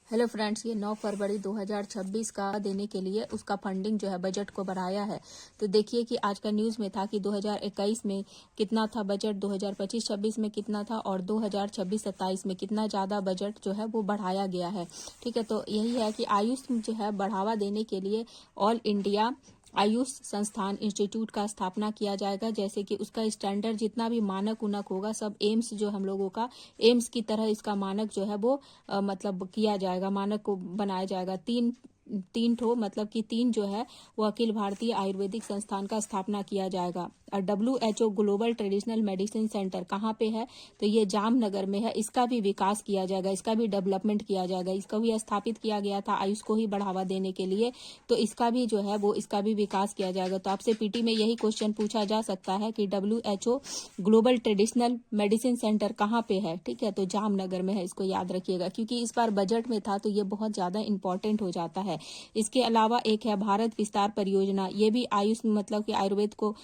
Hello friends, ये 9 फरवरी 2026 का देने के लिए उसका फंडिंग जो है बजट को बढ़ाया है। तो देखिए कि आज का न्यूज़ में था कि 2021 में कितना था बजट, 2025-26 में कितना था और 2026-27 में कितना ज़्यादा बजट जो है वो बढ़ाया गया है। ठीक है, तो यही है कि आयुष जो है बढ़ावा देने के लिए ऑल इंडिया आयुष संस्थान इंस्टीट्यूट का स्थापना किया जाएगा। जैसे कि उसका स्टैंडर्ड जितना भी मानक उनक होगा सब एम्स जो हम लोगों का एम्स की तरह इसका मानक जो है वो मतलब किया जाएगा, मानक को बनाया जाएगा। तीन ठो मतलब कि तीन जो है वो अखिल भारतीय आयुर्वेदिक संस्थान का स्थापना किया जाएगा। और WHO global traditional medicine centre कहाँ पे है, तो ये जामनगर में है। इसका भी विकास किया जाएगा, इसका भी डेवलपमेंट किया जाएगा। इसका भी स्थापित किया गया था आयुष को ही बढ़ावा देने के लिए, तो इसका भी जो है वो इसका भी विकास किया जाएगा। तो आपसे पीटी में यही क्वेश्चन पूछा जा सकता है कि WHO global traditional medicine centre कहाँ पे है। ठीक है, तो जामनगर में है, इसको याद रखिएगा क्योंकि इस बार बजट में था तो ये बहुत ज्यादा इंपॉर्टेंट हो जाता है। इसके अलावा एक है भारत विस्तार परियोजना, ये भी आयुष मतलब कि आयुर्वेद को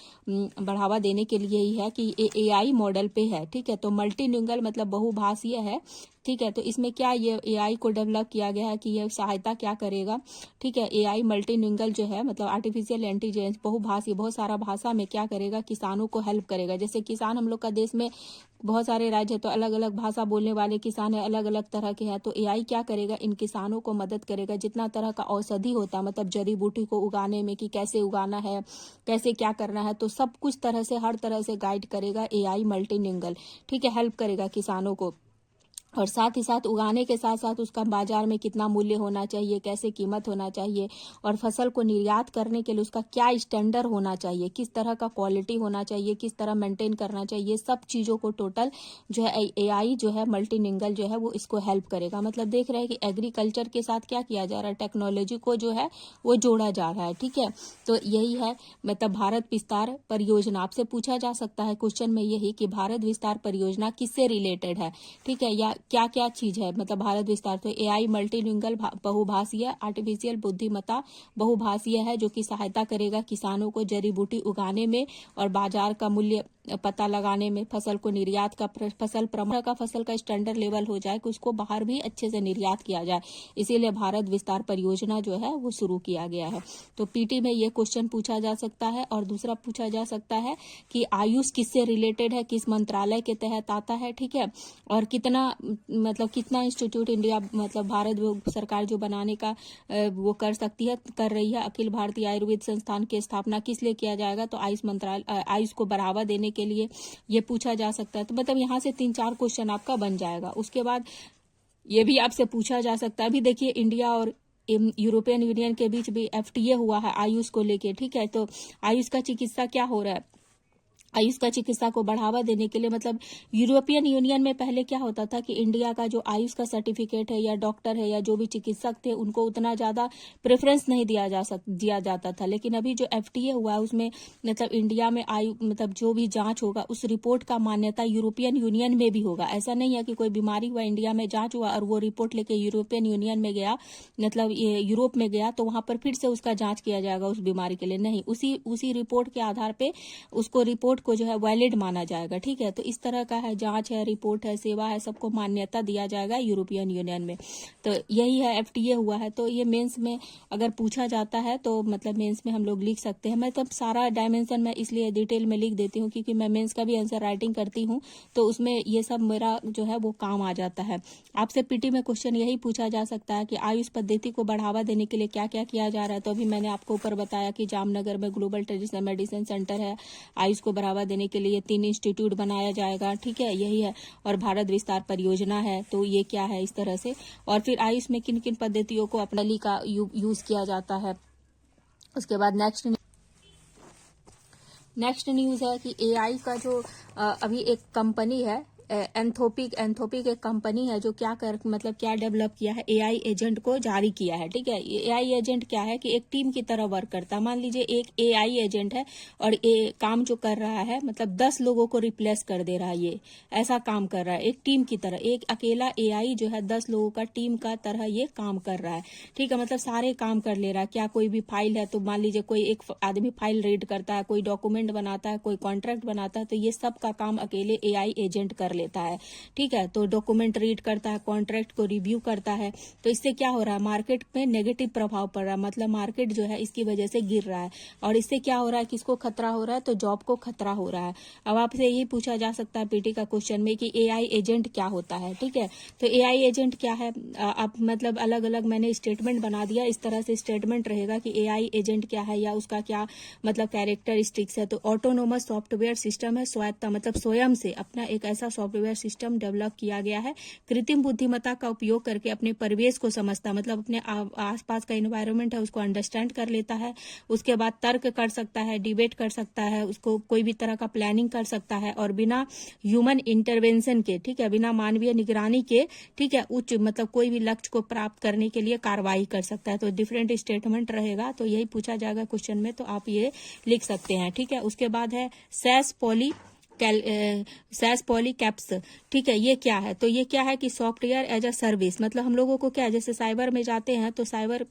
बढ़ावा देने के लिए ही है कि AI मॉडल पे है। ठीक है, तो मल्टीलिंगुअल मतलब बहुभाषीय है। ठीक है, तो इसमें क्या ये AI को डेवलप किया गया है कि ये सहायता क्या करेगा। ठीक है, AI मल्टीलिंगुअल जो है मतलब आर्टिफिशियल इंटेलिजेंस बहुभाषी बहुत सारा भाषा में क्या करेगा, किसानों को हेल्प करेगा। जैसे किसान हम लोग का देश में बहुत सारे राज्य है तो अलग अलग भाषा बोलने वाले किसान है, अलग अलग तरह के हैं। तो AI क्या करेगा, इन किसानों को मदद करेगा। जितना तरह का औषधि होता है मतलब जड़ी बूटी को उगाने में कि कैसे उगाना है, कैसे क्या करना है, तो सब कुछ तरह से हर तरह से गाइड करेगा AI मल्टीलिंगुअल। ठीक है, हेल्प करेगा किसानों को। और साथ ही साथ उगाने के साथ साथ उसका बाजार में कितना मूल्य होना चाहिए, कैसे कीमत होना चाहिए, और फसल को निर्यात करने के लिए उसका क्या स्टैंडर्ड होना चाहिए, किस तरह का क्वालिटी होना चाहिए, किस तरह मेंटेन करना चाहिए, सब चीज़ों को टोटल जो है AI जो है मल्टीलिंगुअल जो है वो इसको हेल्प करेगा। मतलब देख रहे हैं कि एग्रीकल्चर के साथ क्या किया जा रहा है, टेक्नोलॉजी को जो है वो जोड़ा जा रहा है। ठीक है, तो यही है मतलब भारत विस्तार परियोजना। आपसे पूछा जा सकता है क्वेश्चन में यही कि भारत विस्तार परियोजना किससे रिलेटेड है। ठीक है, या क्या क्या चीज है मतलब भारत विस्तार। तो AI मल्टीलिंगुअल बहुभाषीय आर्टिफिशियल बुद्धिमत्ता बहुभाषीय है जो कि सहायता करेगा किसानों को जड़ी बूटी उगाने में और बाजार का मूल्य पता लगाने में, फसल को निर्यात का फसल प्रमाण का फसल का स्टैंडर्ड लेवल हो जाए कि उसको बाहर भी अच्छे से निर्यात किया जाए। इसीलिए भारत विस्तार परियोजना जो है वो शुरू किया गया है। तो पीटी में ये क्वेश्चन पूछा जा सकता है। और दूसरा पूछा जा सकता है कि आयुष किससे रिलेटेड है, किस मंत्रालय के तहत आता है। ठीक है, और कितना मतलब कितना इंस्टीट्यूट इंडिया मतलब भारत सरकार जो बनाने का वो कर सकती है, कर रही है। अखिल भारतीय आयुर्वेद संस्थान की स्थापना किस लिए किया जाएगा, तो आयुष मंत्रालय आयुष को बढ़ावा देने के लिए ये पूछा जा सकता है। तो मतलब यहाँ से 3-4 क्वेश्चन आपका बन जाएगा। उसके बाद ये भी आपसे पूछा जा सकता है। अभी देखिए इंडिया और यूरोपियन यूनियन के बीच भी FTA हुआ है आयुष को लेके। ठीक है, तो आयुष का चिकित्सा क्या हो रहा है, आयुष का चिकित्सा को बढ़ावा देने के लिए मतलब यूरोपियन यूनियन में पहले क्या होता था कि इंडिया का जो आयुष का सर्टिफिकेट है या डॉक्टर है या जो भी चिकित्सक थे उनको उतना ज्यादा प्रेफरेंस नहीं दिया जाता था। लेकिन अभी जो FTA हुआ है उसमें मतलब इंडिया में आयु मतलब जो भी जांच होगा उस रिपोर्ट का मान्यता यूरोपियन यूनियन में भी होगा। ऐसा नहीं है कि कोई बीमारी हुआ इंडिया में जांच हुआ और वो रिपोर्ट लेके यूरोपियन यूनियन में गया मतलब ये यूरोप में गया तो वहां पर फिर से उसका जांच किया जाएगा उस बीमारी के लिए। नहीं, उसी रिपोर्ट के आधार पे उसको रिपोर्ट को जो है वैलिड माना जाएगा। ठीक है, तो इस तरह का है, जांच है, रिपोर्ट है, सेवा है, सबको मान्यता दिया जाएगा यूरोपियन यूनियन में। तो यही है, FTA हुआ है। तो ये मेंस में अगर पूछा जाता है तो मतलब मेंस में हम लोग लिख सकते हैं। मैं तब सारा डायमेंशन मैं इसलिए डिटेल में लिख देती हूँ क्योंकि मैं मेंस का भी आंसर राइटिंग करती हूँ तो उसमें ये सब मेरा जो है वो काम आ जाता है। आपसे पीटी में क्वेश्चन यही पूछा जा सकता है कि आयुष पद्धति को बढ़ावा देने के लिए क्या क्या किया जा रहा है। तो अभी मैंने आपको ऊपर बताया कि जामनगर में ग्लोबल ट्रेडिशनल मेडिसिन सेंटर है, आयुष को बढ़ावा देने के लिए 3 इंस्टीट्यूट बनाया जाएगा। ठीक है, यही है। और भारत विस्तार परियोजना है, तो ये क्या है इस तरह से। और फिर आयुष में किन किन पद्धतियों को अपनाली का यूज किया जाता है। उसके बाद नेक्स्ट न्यूज है कि AI का जो अभी एक कंपनी है एंथोपिक एक कंपनी है जो क्या कर मतलब क्या डेवलप किया है, AI एजेंट को जारी किया है। ठीक है, AI एजेंट क्या है कि एक टीम की तरह वर्क करता है। मान लीजिए एक AI एजेंट है और ये काम जो कर रहा है मतलब 10 लोगों को रिप्लेस कर दे रहा है, ये ऐसा काम कर रहा है एक टीम की तरह। एक अकेला AI जो है 10 लोगों का टीम का तरह ये काम कर रहा है। ठीक है, मतलब सारे काम कर ले रहा है। क्या कोई भी फाइल है तो मान लीजिए कोई एक आदमी फाइल रीड करता है, कोई डॉक्यूमेंट बनाता है, कोई कॉन्ट्रैक्ट बनाता है, तो ये सब का काम अकेले AI एजेंट कर कर लेता है, ठीक है। तो डॉक्यूमेंट रीड करता है, कॉन्ट्रैक्ट को रिव्यू करता है। तो इससे क्या हो रहा है, मार्केट में नेगेटिव प्रभाव पड़ रहा है, मतलब मार्केट जो है इसकी वजह से गिर रहा है। और इससे क्या हो रहा है, किसको खतरा हो रहा है, तो जॉब को खतरा हो रहा है। अब आपसे यही पूछा जा सकता है पीटी का क्वेश्चन में कि एआई एजेंट क्या होता है, ठीक है। तो एआई एजेंट क्या है, आप मतलब अलग अलग मैंने स्टेटमेंट बना दिया, इस तरह से स्टेटमेंट रहेगा कि एआई एजेंट क्या है या उसका क्या मतलब कैरेक्टरिस्टिक्स है। तो ऑटोनोमस सॉफ्टवेयर सिस्टम है, स्वायत्ता मतलब स्वयं से अपना एक ऐसा सॉफ्टवेयर सिस्टम डेवलप किया गया है, कृत्रिम बुद्धिमत्ता का उपयोग करके अपने परिवेश को समझता, मतलब अपने आसपास का एनवायरनमेंट है उसको अंडरस्टैंड कर लेता है, उसके बाद तर्क कर सकता है, डिबेट कर सकता है, उसको कोई भी तरह का प्लानिंग कर सकता है और बिना ह्यूमन इंटरवेंशन के, ठीक है, बिना मानवीय निगरानी के, ठीक है, उच्च मतलब कोई भी लक्ष्य को प्राप्त करने के लिए कार्रवाई कर सकता है। तो डिफरेंट स्टेटमेंट रहेगा, तो यही पूछा जाएगा क्वेश्चन में, तो आप ये लिख सकते हैं, ठीक है। उसके बाद है सैस पॉली कैप्स, ठीक है, ये क्या है, तो ये क्या है कि सॉफ्टवेयर एज अ सर्विस, मतलब हम लोगों को क्या है, जैसे साइबर में जाते हैं तो साइबर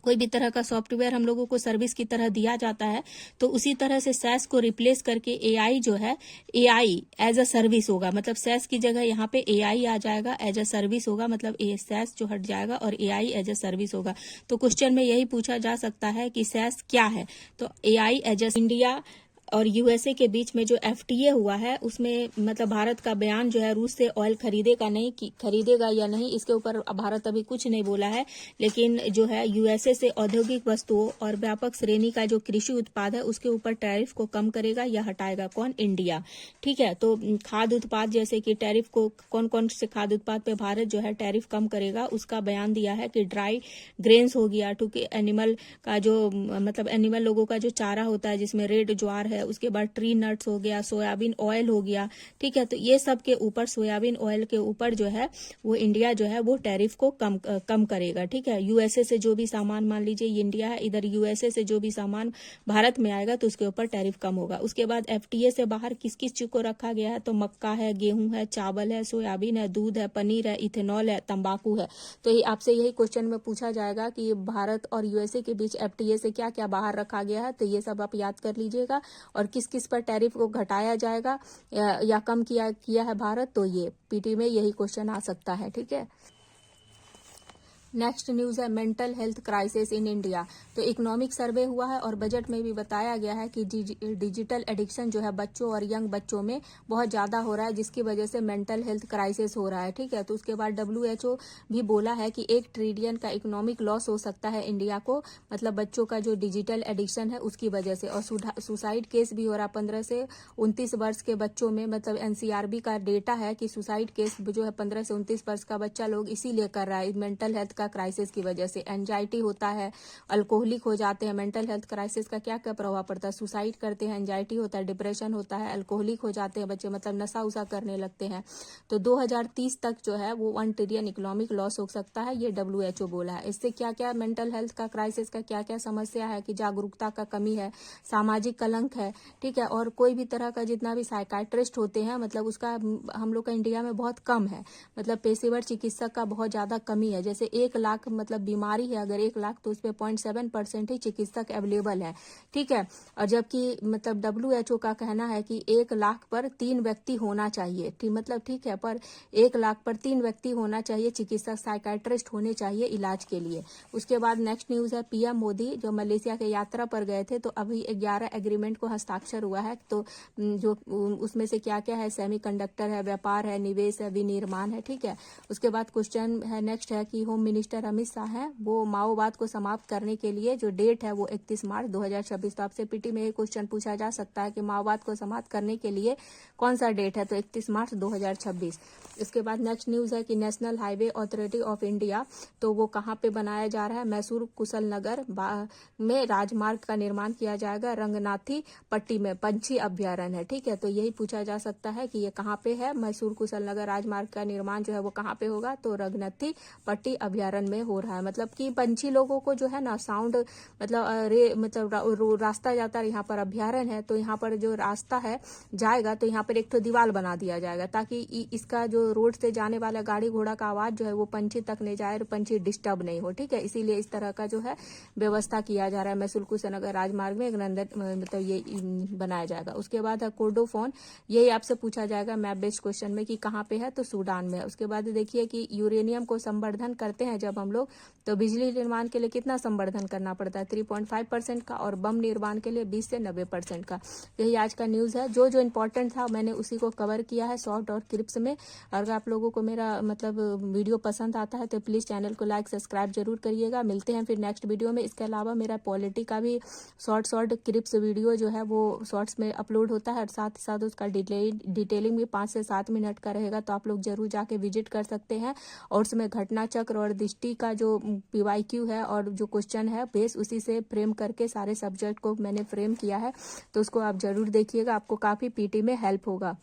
कोई भी तरह का सॉफ्टवेयर हम लोगों को सर्विस की तरह दिया जाता है, तो उसी तरह से सैस को रिप्लेस करके एआई जो है, एआई एज अ सर्विस होगा, मतलब सैस की जगह यहाँ पे एआई आ जाएगा, एज अ सर्विस होगा, मतलब सैस जो हट जाएगा और एआई एज अ सर्विस होगा। तो क्वेश्चन में यही पूछा जा सकता है कि सैस क्या है, तो एआई एज अ इंडिया और यूएसए के बीच में जो एफटीए हुआ है उसमें मतलब भारत का बयान जो है, रूस से ऑयल खरीदेगा या नहीं, इसके ऊपर भारत अभी कुछ नहीं बोला है, लेकिन जो है यूएसए से औद्योगिक वस्तुओं और व्यापक श्रेणी का जो कृषि उत्पाद है उसके ऊपर टैरिफ को कम करेगा या हटाएगा, कौन, इंडिया, ठीक है। तो खाद्य उत्पाद जैसे कि टैरिफ को कौन कौन से खाद्य उत्पाद पे भारत जो है टैरिफ कम करेगा, उसका बयान दिया है कि ड्राई ग्रेन्स हो गया, ठीक है, एनिमल का जो मतलब एनिमल लोगों का जो चारा होता है जिसमें रेड ज्वार है, उसके बाद ट्री नट्स हो गया, सोयाबीन ऑयल हो गया, ठीक है। तो ये सब के ऊपर, सोयाबीन ऑयल के ऊपर जो है वो इंडिया जो है वो टैरिफ को कम करेगा, ठीक है। यूएसए से जो भी सामान, मान लीजिए ये इंडिया है, इधर यूएसए से जो भी सामान भारत में आएगा तो उसके ऊपर टैरिफ कम होगा। उसके बाद एफटीए से बाहर किस किस चीज को रखा गया है, तो मक्का है, गेहूं है, चावल है, सोयाबीन है, दूध है, पनीर है, इथेनॉल है, तंबाकू है। तो आपसे यही क्वेश्चन में पूछा जाएगा कि भारत और यूएसए के बीच एफटीए से क्या क्या बाहर रखा गया है, तो ये सब आप याद कर लीजिएगा। और किस किस पर टैरिफ को घटाया जाएगा या कम किया है भारत, तो ये पीटी में यही क्वेश्चन आ सकता है, ठीक है। नेक्स्ट न्यूज है mental health crisis in India. तो इकोनॉमिक सर्वे हुआ है और बजट में भी बताया गया है कि डिजिटल एडिक्शन जो है बच्चों और यंग बच्चों में बहुत ज्यादा हो रहा है, जिसकी वजह से मेंटल हेल्थ क्राइसिस हो रहा है, ठीक है। तो उसके बाद WHO भी बोला है कि 1 ट्रिलियन का इकोनॉमिक लॉस हो सकता है इंडिया को, मतलब बच्चों का जो डिजिटल एडिक्शन है उसकी वजह से। और सुसाइड केस भी हो रहा है 15 से 29 वर्ष के बच्चों में, मतलब एनसीआरबी का डेटा है कि सुसाइड केस जो है 15 से 29 वर्ष का बच्चा लोग इसीलिए कर रहा है, मेंटल हेल्थ का क्राइसिस की वजह से। एंजाइटी होता है, अल्कोहलिक हो जाते हैं। मेंटल हेल्थ क्राइसिस का क्या क्या प्रभाव पड़ता है, सुसाइड करते हैं, एंजाइटी होता है, डिप्रेशन होता है, अल्कोहलिक हो जाते हैं बच्चे, मतलब नशा उसा करने लगते हैं। तो 2030 तक जो है वो 1 ट्रिलियन इकोनॉमिक लॉस हो सकता है, ये WHO बोला है। इससे क्या क्या मेंटल हेल्थ का क्राइसिस का क्या क्या समस्या है कि जागरूकता का कमी है, सामाजिक कलंक है, ठीक है। और कोई भी तरह का जितना भी साइकाइट्रिस्ट होते हैं, मतलब उसका हम लोग का इंडिया में बहुत कम है, मतलब पेशेवर चिकित्सक का बहुत ज्यादा कमी है। जैसे 1 लाख मतलब बीमारी है अगर 1 लाख, तो उस पर 0.7% ही चिकित्सक अवेलेबल है, ठीक है। और जबकि मतलब WHO का कहना है कि 1 लाख पर 3 व्यक्ति होना चाहिए, ठीक, मतलब ठीक है, पर 1 लाख पर 3 व्यक्ति होना चाहिए चिकित्सक, साइकाइट्रिस्ट होने चाहिए इलाज के लिए। उसके बाद नेक्स्ट न्यूज है पीएम मोदी जो मलेशिया के यात्रा पर गए थे, तो अभी 11 एग्रीमेंट को हस्ताक्षर हुआ है। तो जो उसमें से क्या क्या है, सेमीकंडक्टर है, व्यापार है, निवेश है, विनिर्माण है, ठीक है। उसके बाद क्वेश्चन है नेक्स्ट है कि होम मिनिस्टर अमित शाह है, वो माओवाद को समाप्त करने के लिए जो डेट है वो 31 मार्च 2026। तो आपसे पीटी में ये क्वेश्चन पूछा जा सकता है कि माओवाद को समाप्त करने के लिए कौन सा डेट है, तो 31 मार्च 2026। इसके बाद नेक्स्ट न्यूज है कि national highway authority of India, तो वो कहाँ पे बनाया जा रहा है, मैसूर कुशलनगर में राजमार्ग का निर्माण किया जाएगा, रंगनाथी पट्टी में पंछी अभ्यारण्य है, ठीक है। तो यही पूछा जा सकता है कि ये कहाँ पे है, मैसूर कुशलनगर राजमार्ग का निर्माण जो है वो कहाँ पे होगा, तो रंगनाथी पट्टी अभ्यारण्य अभ्यारण्य में हो रहा है। मतलब कि पंछी लोगों को जो है ना साउंड रास्ता जाता है, यहाँ पर अभ्यारण्य है तो यहाँ पर जो रास्ता है जाएगा तो यहाँ पर एक तो दीवार बना दिया जाएगा ताकि इसका जो रोड से जाने वाला गाड़ी घोड़ा का आवाज जो है वो पंछी तक नहीं जाए और पंछी डिस्टर्ब नहीं हो। ठीक है, इसीलिए इस तरह का जो है व्यवस्था किया जा रहा है। मैसूर कुशीनगर राजमार्ग में एक मतलब ये बनाया जाएगा। उसके बाद है कोर्डोफोन, यही आपसे पूछा जाएगा मैप बेस्ड क्वेश्चन में कि कहाँ पे है, तो सूडान में है। उसके बाद देखिए कि यूरेनियम को संवर्धन करते हैं जब हम लोग, तो बिजली निर्माण के लिए कितना संवर्धन करना पड़ता है, 3.5% का, और बम निर्माण के लिए 20 से 90% का। यही आज का न्यूज है। जो जो इम्पोर्टेंट था मैंने उसी को कवर किया है शॉर्ट और क्लिप्स में। अगर आप लोगों को मेरा मतलब वीडियो पसंद आता है तो प्लीज चैनल को लाइक सब्सक्राइब जरूर करिएगा। मिलते हैं फिर नेक्स्ट वीडियो में। इसके अलावा मेरा पॉलिटी का भी शॉर्ट क्लिप्स वीडियो जो है वो शॉर्ट्स में अपलोड होता है और साथ ही साथ उसका डिटेलिंग भी 5 से 7 मिनट का रहेगा, तो आप लोग जरूर जाके विजिट कर सकते हैं। और उसमें घटना चक्र और दृष्टि का जो PYQ है और जो क्वेश्चन है बेस उसी से फ्रेम करके सारे सब्जेक्ट को मैंने फ्रेम किया है, तो उसको आप जरूर देखिएगा, आपको काफी PT में हेल्प होगा।